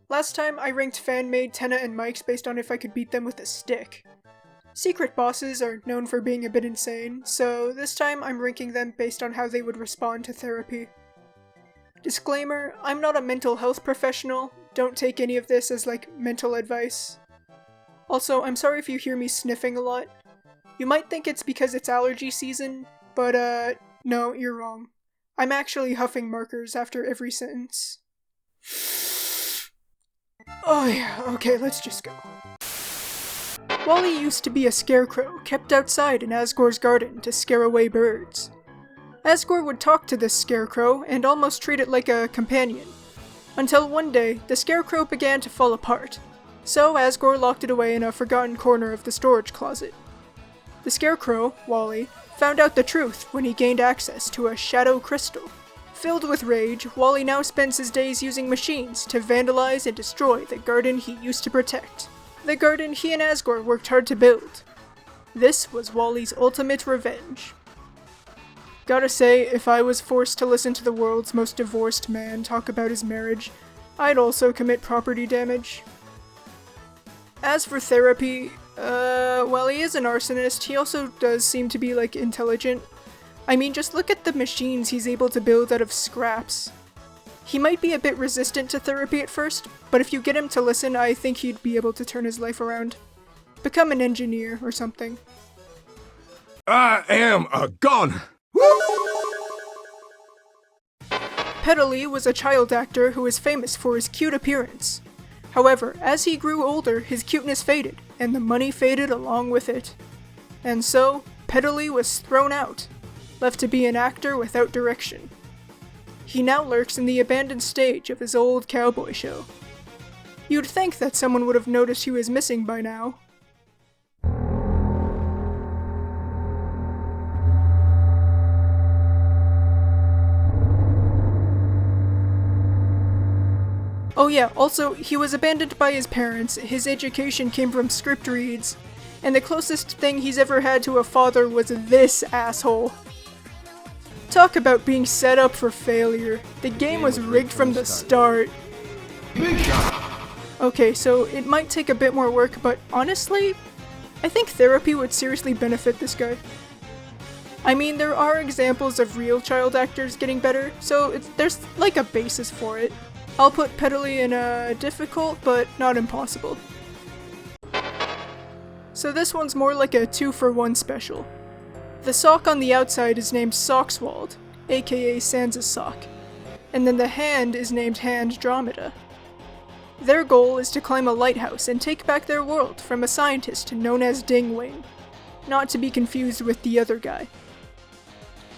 Last time I ranked Fanmade, Tenna, and Mike's based on if I could beat them with a stick. Secret bosses are known for being a bit insane, so this time I'm ranking them based on how they would respond to therapy. Disclaimer, I'm not a mental health professional, don't take any of this as like mental advice. Also, I'm sorry if you hear me sniffing a lot. You might think it's because it's allergy season, but no, you're wrong. I'm actually huffing markers after every sentence. Oh yeah, okay, let's just go. Wally used to be a scarecrow kept outside in Asgore's garden to scare away birds. Asgore would talk to this scarecrow and almost treat it like a companion. Until one day, the scarecrow began to fall apart, so Asgore locked it away in a forgotten corner of the storage closet. The scarecrow, Wally, found out the truth when he gained access to a shadow crystal. Filled with rage, Wally now spends his days using machines to vandalize and destroy the garden he used to protect. The garden he and Asgore worked hard to build. This was Wally's ultimate revenge. Gotta say, if I was forced to listen to the world's most divorced man talk about his marriage, I'd also commit property damage. As for therapy, while he is an arsonist, he also does seem to be, like, intelligent. I mean, just look at the machines he's able to build out of scraps. He might be a bit resistant to therapy at first, but if you get him to listen, I think he'd be able to turn his life around. Become an engineer or something. I am a gun! Pedally was a child actor who was famous for his cute appearance. However, as he grew older, his cuteness faded, and the money faded along with it. And so, Pedally was thrown out, left to be an actor without direction. He now lurks in the abandoned stage of his old cowboy show. You'd think that someone would have noticed he was missing by now. Oh yeah, also, he was abandoned by his parents, his education came from script reads, and the closest thing he's ever had to a father was this asshole. Talk about being set up for failure. The game was rigged from the start. Okay, so it might take a bit more work, but honestly, I think therapy would seriously benefit this guy. I mean, there are examples of real child actors getting better, so there's like a basis for it. I'll put Pedally in a difficult, but not impossible. So this one's more like a 2-for-1 special. The sock on the outside is named Sockswald, aka Sansa's sock, and then the hand is named Handromeda. Their goal is to climb a lighthouse and take back their world from a scientist known as Dingwing, not to be confused with the other guy.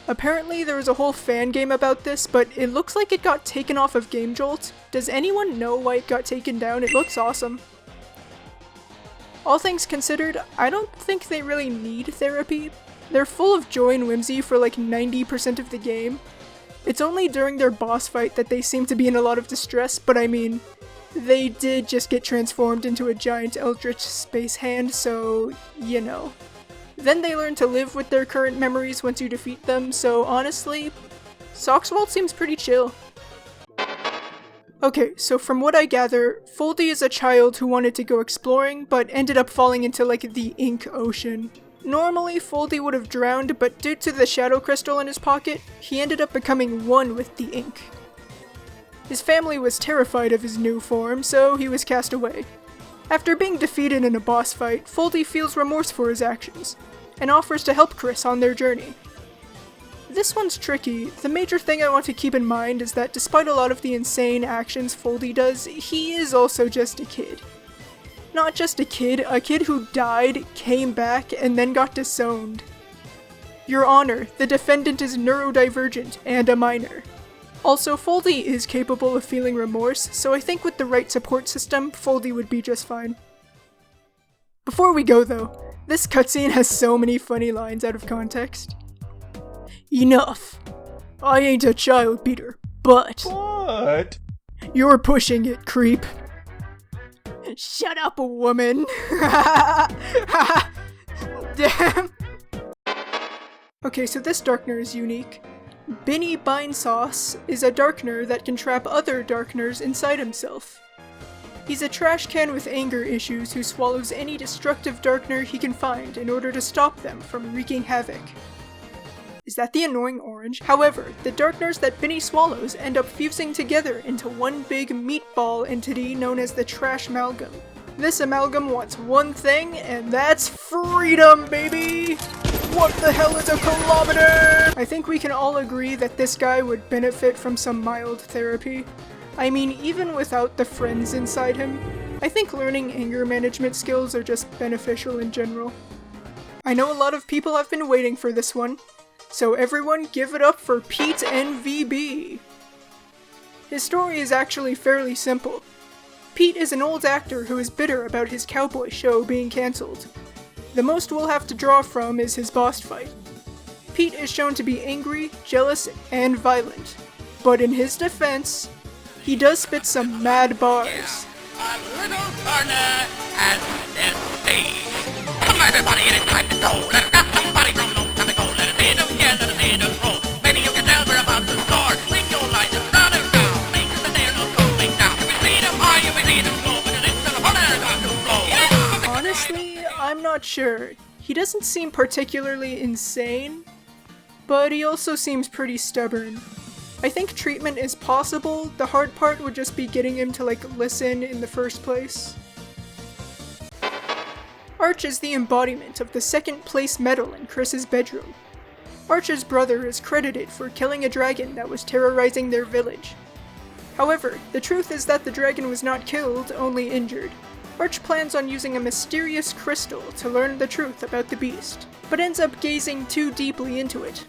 Apparently there was a whole fan game about this, but it looks like it got taken off of Game Jolt. Does anyone know why it got taken down? It looks awesome. All things considered, I don't think they really need therapy. They're full of joy and whimsy for like 90% of the game. It's only during their boss fight that they seem to be in a lot of distress, but I mean, they did just get transformed into a giant eldritch space hand, so, you know. Then they learn to live with their current memories once you defeat them, so honestly, Sockswald seems pretty chill. Okay, so from what I gather, Foldy is a child who wanted to go exploring, but ended up falling into like the ink ocean. Normally, Foldy would have drowned, but due to the shadow crystal in his pocket, he ended up becoming one with the ink. His family was terrified of his new form, so he was cast away. After being defeated in a boss fight, Foldy feels remorse for his actions, and offers to help Chris on their journey. This one's tricky. The major thing I want to keep in mind is that despite a lot of the insane actions Foldy does, he is also just a kid. Not just a kid who died, came back, and then got disowned. Your Honor, the defendant is neurodivergent and a minor. Also, Foldy is capable of feeling remorse, so I think with the right support system, Foldy would be just fine. Before we go though, this cutscene has so many funny lines out of context. Enough! I ain't a child beater, but... What? You're pushing it, creep. Shut up, woman! Damn! Okay, so this darkener is unique. Binny Bine Sauce is a darkener that can trap other darkeners inside himself. He's a trash can with anger issues who swallows any destructive darkner he can find in order to stop them from wreaking havoc. Is that the annoying orange? However, the darkners that Benny swallows end up fusing together into one big meatball entity known as the Trash Amalgam. This amalgam wants one thing, and that's freedom, baby! What the hell is a kilometer? I think we can all agree that this guy would benefit from some mild therapy. I mean, even without the friends inside him, I think learning anger management skills are just beneficial in general. I know a lot of people have been waiting for this one, so everyone give it up for Pete NVB. His story is actually fairly simple. Pete is an old actor who is bitter about his cowboy show being cancelled. The most we'll have to draw from is his boss fight. Pete is shown to be angry, jealous, and violent, but in his defense, he does spit some mad bars. A little corner and then stage. Come everybody, it is time to go. Let it up, somebody from no time to go. Let it be no yeah, let it be no roll. Maybe you can tell we're about to score. Link your lights and run it down. Make the nail no going down. You will lead them high, you will lead them slow, but it is still a corner got to blow. Honestly, I'm not sure. He doesn't seem particularly insane, but he also seems pretty stubborn. I think treatment is possible, the hard part would just be getting him to listen in the first place. Arch is the embodiment of the second place medal in Chris's bedroom. Arch's brother is credited for killing a dragon that was terrorizing their village. However, the truth is that the dragon was not killed, only injured. Arch plans on using a mysterious crystal to learn the truth about the beast, but ends up gazing too deeply into it.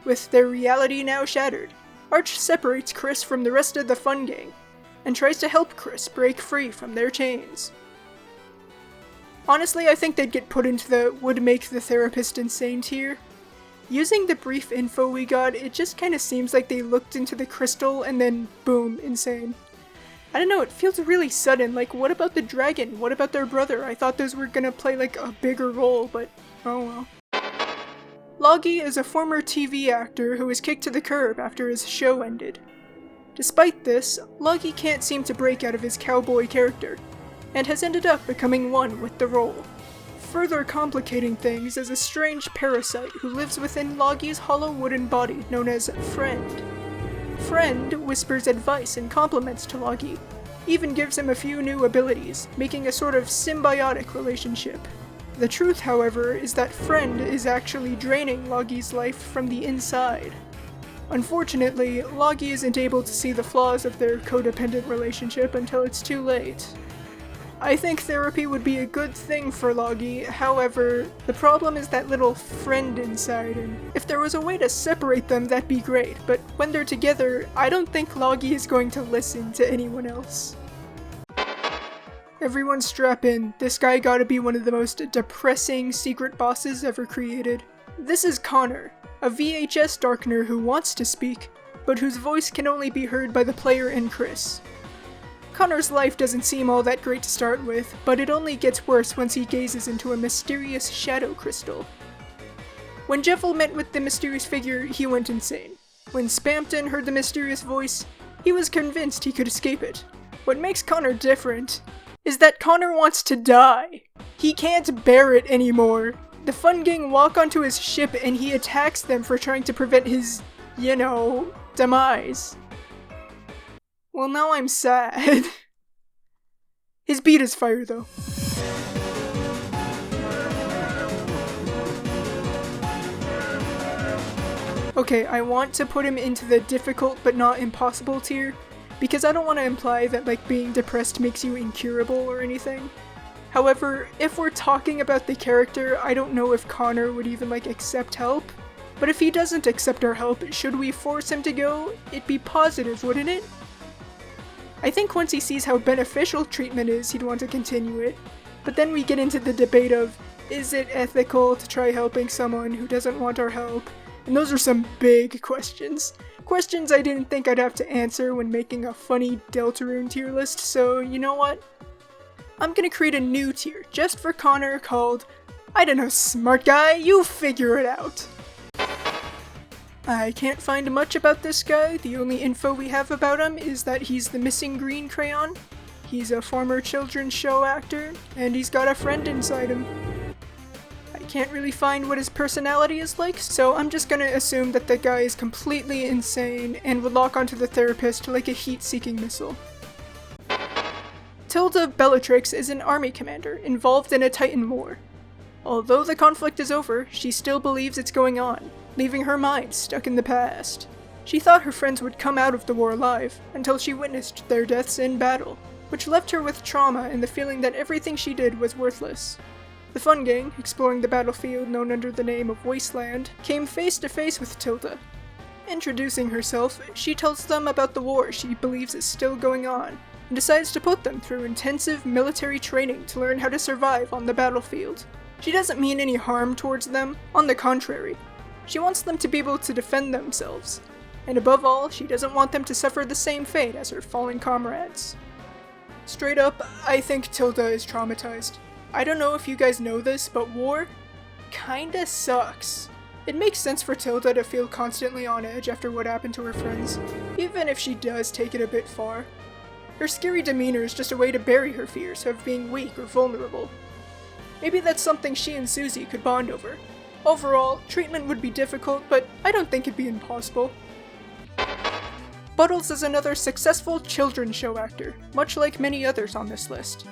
With their reality now shattered, Arch separates Chris from the rest of the fun gang, and tries to help Chris break free from their chains. Honestly, I think they'd get put into the would make the therapist insane tier. Using the brief info we got, it just kinda seems like they looked into the crystal and then boom, insane. I don't know, it feels really sudden, what about the dragon? What about their brother? I thought those were gonna play a bigger role, but oh well. Loggy is a former TV actor who was kicked to the curb after his show ended. Despite this, Loggy can't seem to break out of his cowboy character, and has ended up becoming one with the role. Further complicating things is a strange parasite who lives within Loggy's hollow wooden body known as Friend. Friend whispers advice and compliments to Loggy, even gives him a few new abilities, making a sort of symbiotic relationship. The truth, however, is that Friend is actually draining Loggy's life from the inside. Unfortunately, Loggy isn't able to see the flaws of their codependent relationship until it's too late. I think therapy would be a good thing for Loggy, however, the problem is that little friend inside him. If there was a way to separate them, that'd be great, but when they're together, I don't think Loggy is going to listen to anyone else. Everyone strap in, this guy gotta be one of the most depressing secret bosses ever created. This is Connor, a VHS darkener who wants to speak, but whose voice can only be heard by the player and Chris. Connor's life doesn't seem all that great to start with, but it only gets worse once he gazes into a mysterious shadow crystal. When Jeffel met with the mysterious figure, he went insane. When Spampton heard the mysterious voice, he was convinced he could escape it. What makes Connor different is that Connor wants to die. He can't bear it anymore. The fun gang walk onto his ship and he attacks them for trying to prevent his, demise. Well, now I'm sad. His beat is fire, though. Okay, I want to put him into the difficult but not impossible tier, because I don't want to imply that being depressed makes you incurable or anything. However, if we're talking about the character, I don't know if Connor would even accept help. But if he doesn't accept our help, should we force him to go? It'd be positive, wouldn't it? I think once he sees how beneficial treatment is, he'd want to continue it. But then we get into the debate of, is it ethical to try helping someone who doesn't want our help? And those are some big questions. Questions I didn't think I'd have to answer when making a funny Deltarune tier list, so you know what? I'm gonna create a new tier just for Connor called, I don't know, smart guy, you figure it out. I can't find much about this guy. The only info we have about him is that he's the missing green crayon. He's a former children's show actor, and he's got a friend inside him. I can't really find what his personality is like, so I'm just gonna assume that the guy is completely insane and would lock onto the therapist like a heat-seeking missile. Tilda Bellatrix is an army commander involved in a Titan war. Although the conflict is over, she still believes it's going on, leaving her mind stuck in the past. She thought her friends would come out of the war alive, until she witnessed their deaths in battle, which left her with trauma and the feeling that everything she did was worthless. The Fun Gang, exploring the battlefield known under the name of Wasteland, came face to face with Tilda. Introducing herself, she tells them about the war she believes is still going on, and decides to put them through intensive military training to learn how to survive on the battlefield. She doesn't mean any harm towards them, on the contrary. She wants them to be able to defend themselves, and above all, she doesn't want them to suffer the same fate as her fallen comrades. Straight up, I think Tilda is traumatized. I don't know if you guys know this, but war kinda sucks. It makes sense for Tilda to feel constantly on edge after what happened to her friends, even if she does take it a bit far. Her scary demeanor is just a way to bury her fears of being weak or vulnerable. Maybe that's something she and Susie could bond over. Overall, treatment would be difficult, but I don't think it'd be impossible. Buttles is another successful children's show actor, much like many others on this list.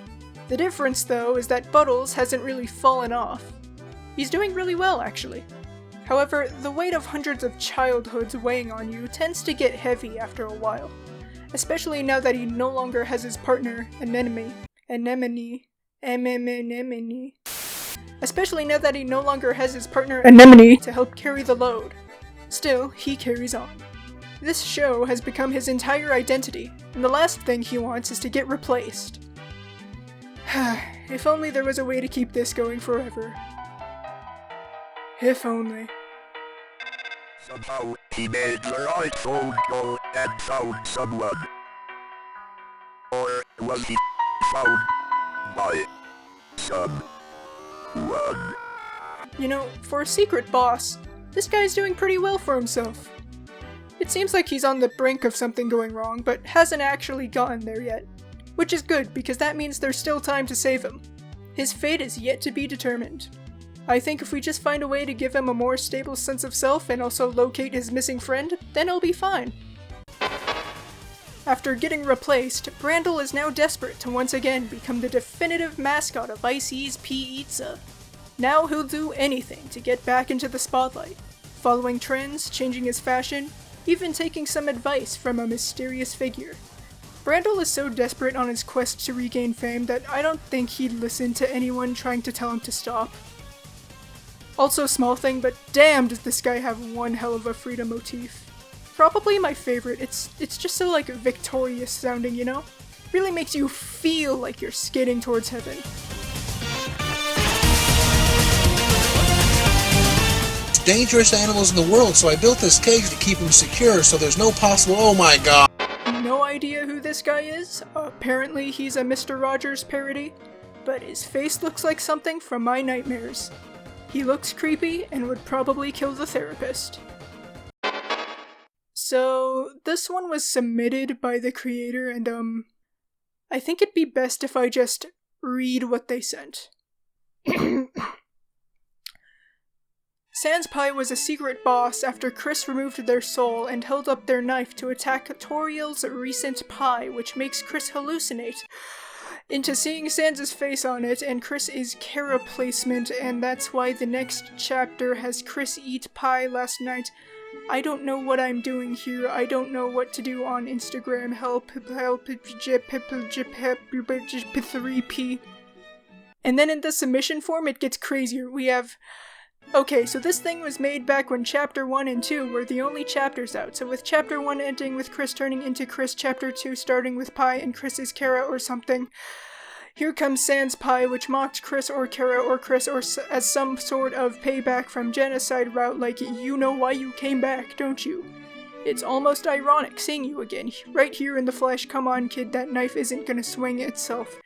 The difference, though, is that Buttles hasn't really fallen off. He's doing really well, actually. However, the weight of hundreds of childhoods weighing on you tends to get heavy after a while, especially now that he no longer has his partner, Anemone. Especially now that he no longer has his partner, Anemone, to help carry the load. Still, he carries on. This show has become his entire identity, and the last thing he wants is to get replaced. If only there was a way to keep this going forever. If only. Somehow, he made the right phone call and found someone. Or was he found by someone? You know, for a secret boss, this guy's doing pretty well for himself. It seems like he's on the brink of something going wrong, but hasn't actually gotten there yet. Which is good, because that means there's still time to save him. His fate is yet to be determined. I think if we just find a way to give him a more stable sense of self and also locate his missing friend, then he'll be fine. After getting replaced, Brandel is now desperate to once again become the definitive mascot of Icy's Pizza. Now he'll do anything to get back into the spotlight, following trends, changing his fashion, even taking some advice from a mysterious figure. Brandel is so desperate on his quest to regain fame that I don't think he'd listen to anyone trying to tell him to stop. Also small thing, but damn does this guy have one hell of a freedom motif. Probably my favorite. It's just so like victorious sounding, you know? Really makes you feel like you're skating towards heaven. Dangerous animals in the world, so I built this cage to keep them secure so there's no possible— oh my god. No idea who this guy is. Apparently he's a Mr. Rogers parody, but his face looks like something from my nightmares. He looks creepy and would probably kill the therapist. So, this one was submitted by the creator, and I think it'd be best if I just read what they sent. Sans Pie was a secret boss after Chris removed their soul and held up their knife to attack Toriel's recent pie, which makes Chris hallucinate into seeing Sans' face on it, and Chris is Kara placement, and that's why the next chapter has Chris eat pie last night. I don't know what I'm doing here. I don't know what to do on Instagram. Help, 3P. And then in the submission form, it gets crazier. We have... Okay, so this thing was made back when Chapter 1 and 2 were the only chapters out, so with Chapter 1 ending with Chris turning into Chris, Chapter 2 starting with Pie and Chris is Kara or something. Here comes Sans Pie, which mocked Chris or Kara or Chris or as some sort of payback from genocide route, like, you know why you came back, don't you? It's almost ironic seeing you again, right here in the flesh. Come on, kid, that knife isn't gonna swing itself.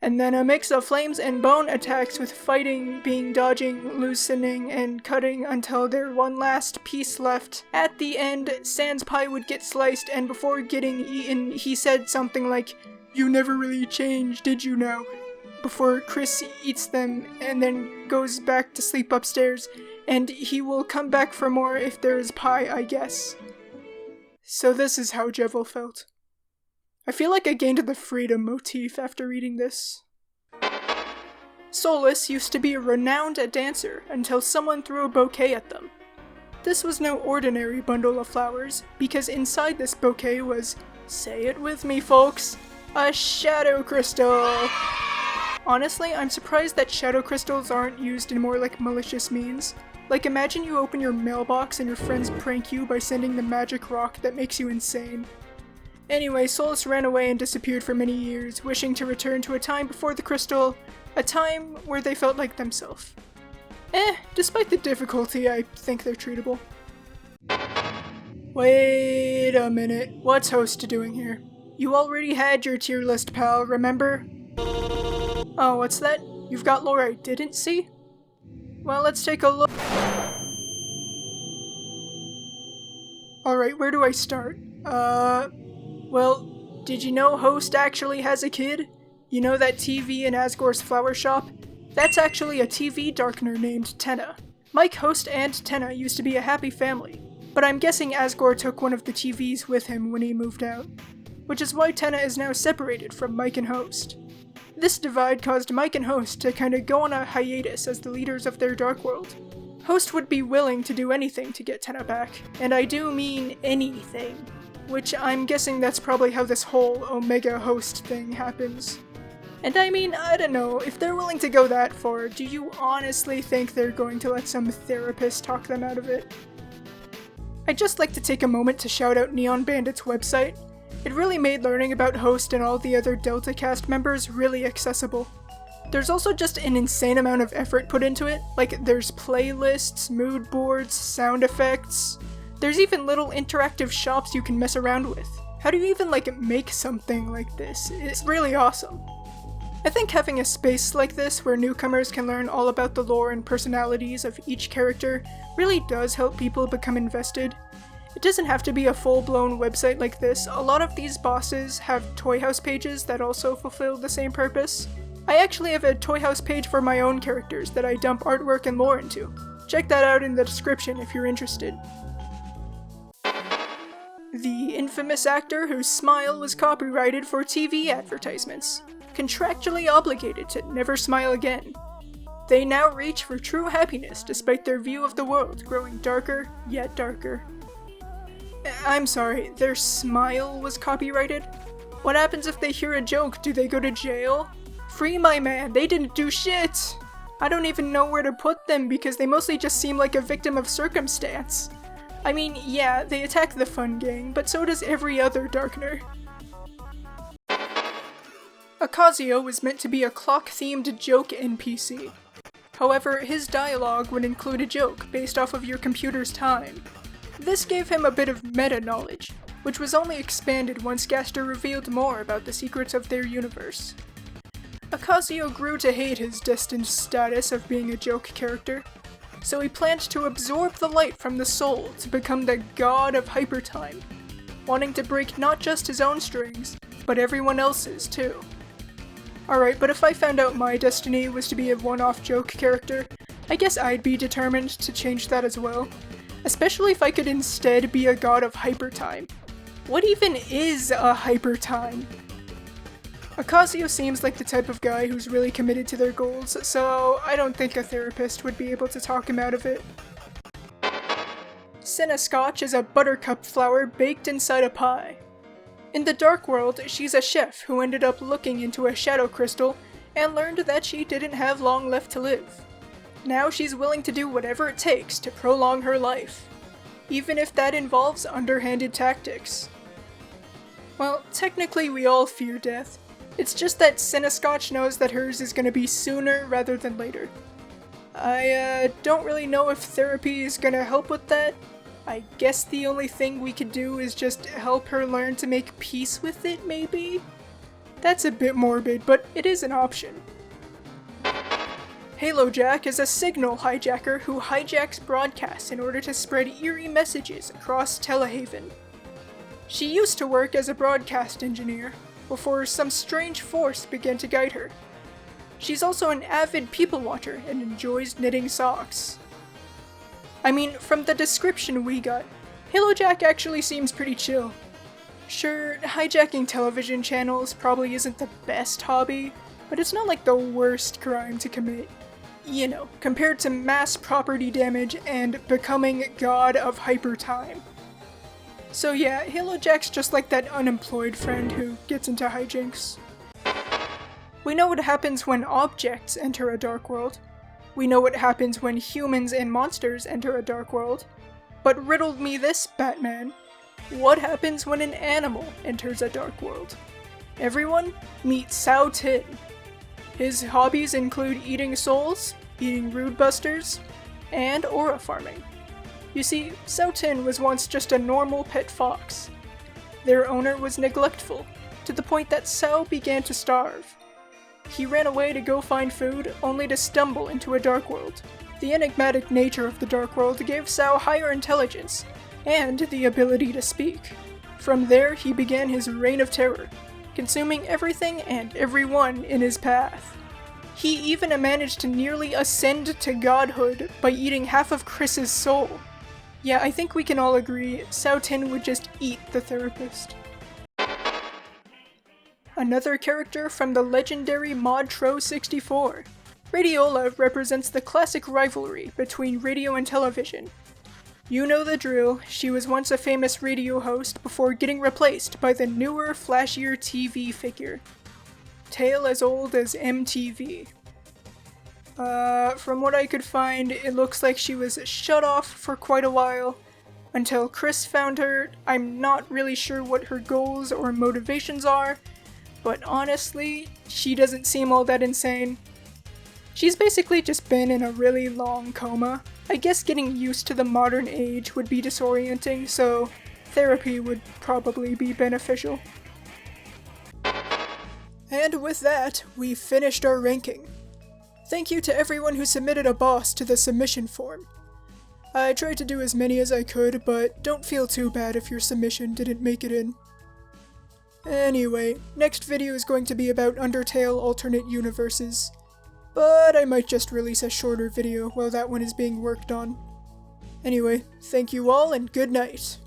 And then a mix of flames and bone attacks with fighting, being dodging, loosening, and cutting until there's one last piece left. At the end, Sans Pie would get sliced, and before getting eaten, he said something like, You never really changed, did you now? Before Chris eats them and then goes back to sleep upstairs, and he will come back for more if there is pie, I guess. So this is how Jevil felt. I feel like I gained the freedom motif after reading this. Solus used to be a renowned dancer until someone threw a bouquet at them. This was no ordinary bundle of flowers, because inside this bouquet was, say it with me folks, a shadow crystal! Honestly, I'm surprised that shadow crystals aren't used in more like malicious means. Like imagine you open your mailbox and your friends prank you by sending the magic rock that makes you insane. Anyway, Solus ran away and disappeared for many years, wishing to return to a time before the crystal, a time where they felt like themselves. Despite the difficulty, I think they're treatable. Wait a minute, what's Host doing here? You already had your tier list, pal, remember? Oh, what's that? You've got lore I didn't see? Well, let's take a look. Alright, where do I start? Well, did you know Host actually has a kid? You know that TV in Asgore's flower shop? That's actually a TV darkener named Tenna. Mike, Host, and Tenna used to be a happy family, but I'm guessing Asgore took one of the TVs with him when he moved out, which is why Tenna is now separated from Mike and Host. This divide caused Mike and Host to kinda go on a hiatus as the leaders of their dark world. Host would be willing to do anything to get Tenna back, and I do mean anything, which I'm guessing that's probably how this whole Omega Host thing happens. And I mean, I don't know, if they're willing to go that far, do you honestly think they're going to let some therapist talk them out of it? I'd just like to take a moment to shout out Neon Bandit's website. It really made learning about Host and all the other Delta cast members really accessible. There's also just an insane amount of effort put into it, like there's playlists, mood boards, sound effects. There's even little interactive shops you can mess around with. How do you even make something like this? It's really awesome. I think having a space like this where newcomers can learn all about the lore and personalities of each character really does help people become invested. It doesn't have to be a full-blown website like this. A lot of these bosses have Toy House pages that also fulfill the same purpose. I actually have a Toy House page for my own characters that I dump artwork and lore into. Check that out in the description if you're interested. The infamous actor whose smile was copyrighted for TV advertisements, contractually obligated to never smile again. They now reach for true happiness despite their view of the world growing darker yet darker. I'm sorry, their smile was copyrighted? What happens if they hear a joke? Do they go to jail? Free my man, they didn't do shit! I don't even know where to put them because they mostly just seem like a victim of circumstance. I mean, yeah, they attack the fun gang, but so does every other Darkener. Akazio was meant to be a clock-themed joke NPC. However, his dialogue would include a joke based off of your computer's time. This gave him a bit of meta-knowledge, which was only expanded once Gaster revealed more about the secrets of their universe. Akazio grew to hate his destined status of being a joke character, so he planned to absorb the light from the soul to become the god of hypertime, wanting to break not just his own strings, but everyone else's too. Alright, but if I found out my destiny was to be a one-off joke character, I guess I'd be determined to change that as well. Especially if I could instead be a god of hypertime. What even is a hypertime? Akazio seems like the type of guy who's really committed to their goals, so I don't think a therapist would be able to talk him out of it. Senna-Scotch is a buttercup flower baked inside a pie. In the Dark World, she's a chef who ended up looking into a shadow crystal and learned that she didn't have long left to live. Now she's willing to do whatever it takes to prolong her life, even if that involves underhanded tactics. Well, technically we all fear death. It's just that Senna-Scotch knows that hers is gonna be sooner rather than later. I don't really know if therapy is gonna help with that. I guess the only thing we could do is just help her learn to make peace with it, maybe? That's a bit morbid, but it is an option. Halo Jack is a signal hijacker who hijacks broadcasts in order to spread eerie messages across Telehaven. She used to work as a broadcast engineer, before some strange force began to guide her. She's also an avid people watcher and enjoys knitting socks. I mean, from the description we got, Halo Jack actually seems pretty chill. Sure, hijacking television channels probably isn't the best hobby, but it's not like the worst crime to commit. You know, compared to mass property damage and becoming god of hyper time. So yeah, Halo Jack's just like that unemployed friend who gets into hijinks. We know what happens when objects enter a dark world. We know what happens when humans and monsters enter a dark world. But riddle me this, Batman. What happens when an animal enters a dark world? Everyone, meet Sao Tin. His hobbies include eating souls, eating rude busters, and aura farming. You see, Sao Tin was once just a normal pet fox. Their owner was neglectful, to the point that Sao began to starve. He ran away to go find food, only to stumble into a dark world. The enigmatic nature of the dark world gave Sao higher intelligence, and the ability to speak. From there, he began his reign of terror, consuming everything and everyone in his path. He even managed to nearly ascend to godhood by eating half of Chris's soul. Yeah, I think we can all agree, Sao Tin would just eat the therapist. Another character from the legendary Mod Tro 64. Radiola represents the classic rivalry between radio and television. You know the drill, she was once a famous radio host before getting replaced by the newer, flashier TV figure. Tale as old as MTV. From what I could find, it looks like she was shut off for quite a while, until Chris found her. I'm not really sure what her goals or motivations are, but honestly, she doesn't seem all that insane. She's basically just been in a really long coma. I guess getting used to the modern age would be disorienting, so therapy would probably be beneficial. And with that, we finished our ranking. Thank you to everyone who submitted a boss to the submission form. I tried to do as many as I could, but don't feel too bad if your submission didn't make it in. Anyway, next video is going to be about Undertale alternate universes, but I might just release a shorter video while that one is being worked on. Anyway, thank you all and good night.